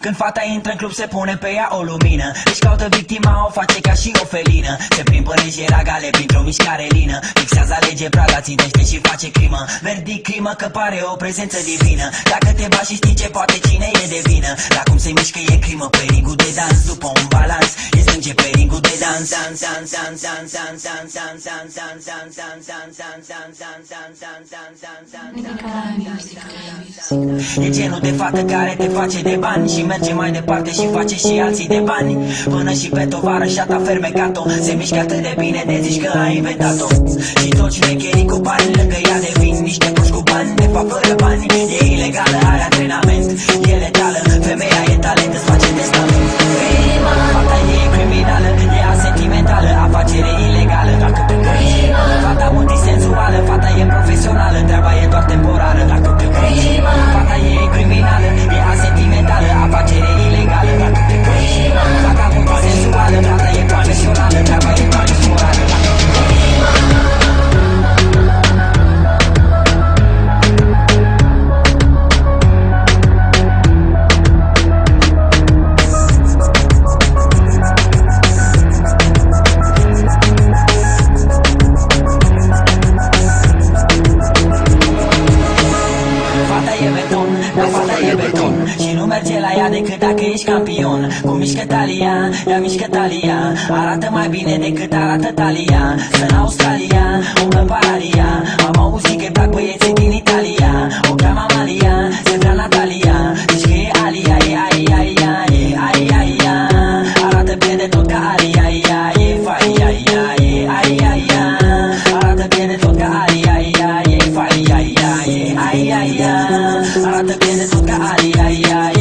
Când fata intră în club se pune pe ea o lumină, își caută victima, o face ca și o felină. Se prind până și ragale printr-o mișcare lină. Fixează, alege praga, țintește și face crimă. Verdict crimă că pare o prezență divină. Dacă te bași și știi ce poate, cine e de vină. Dar cum se mișcă e crimă pe ringul de dans. După un balans e sânge pe ringul de dans. E genul de fată care te face de bani și merge mai departe și face și alții de bani. Până și pe tovarășa ta fermecat-o. Se mișcă atât de bine de zici că a inventat-o. Și toți șmecherii cu bani lângă ea devin niște proști cu bani. De fapt fără bani e ilegală, are antrenament. E letală, femeia e talent, îți face testament. Fata e criminală, e asentimentală, afacere ilegală. Dacă te crezi, fata multisensuală, fata e profesională, treaba e doar temporară. Dacă te crezi, fata e criminală, e asentimentală, afacere ilegală. Dacă te crezi, fata multisensuală, fata e profesională, treaba e doar temporară. Și nu merge la ea decât dacă ești campion. Cum mișcă talia, ea mișcă talia. Arată mai bine decât arată talia. În Australia, umblă paralia. Am auzit că-i plac băieții din Italia. O cheamă Amalia, se vrea Natalia. Zici că e Alia, e Aia, e Aia, Aia. Arată bine de tot ca Alia, e Faia, e Aia. Arată bine de tot ca Alia, e Faia, e Aia. Arată bine de tot ca Alia,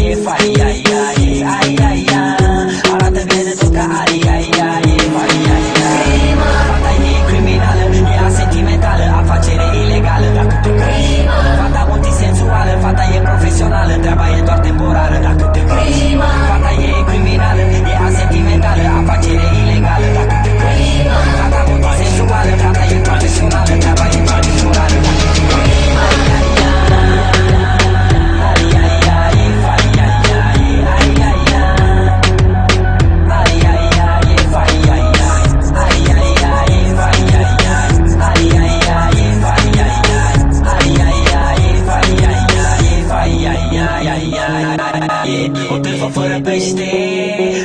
e Faia, e Aia. Arată bine de tot ca Alia, e Faia, fata e criminală, e asentimentală, afacere ilegală. Dacă te crezi, fata multisensuală, fata e profesională, treaba e doar temporară. Dacă te crezi, fata e criminală, e asentimentală, afacere ilegală. Dacă te crezi, fata multisensuală, fata e profesională, treaba e doar temporară. O târfă fără pește,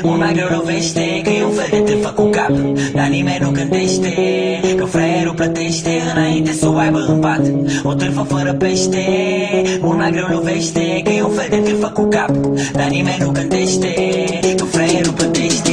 mult mai greu lovește. Că e un fel de târfă cu cap, dar nimeni nu gândește că fraierul plătește înainte să o aibă în pat. O târfă fără pește, mult mai greu lovește. Că e un fel de târfă cu cap, dar nimeni nu gândește că fraierul plătește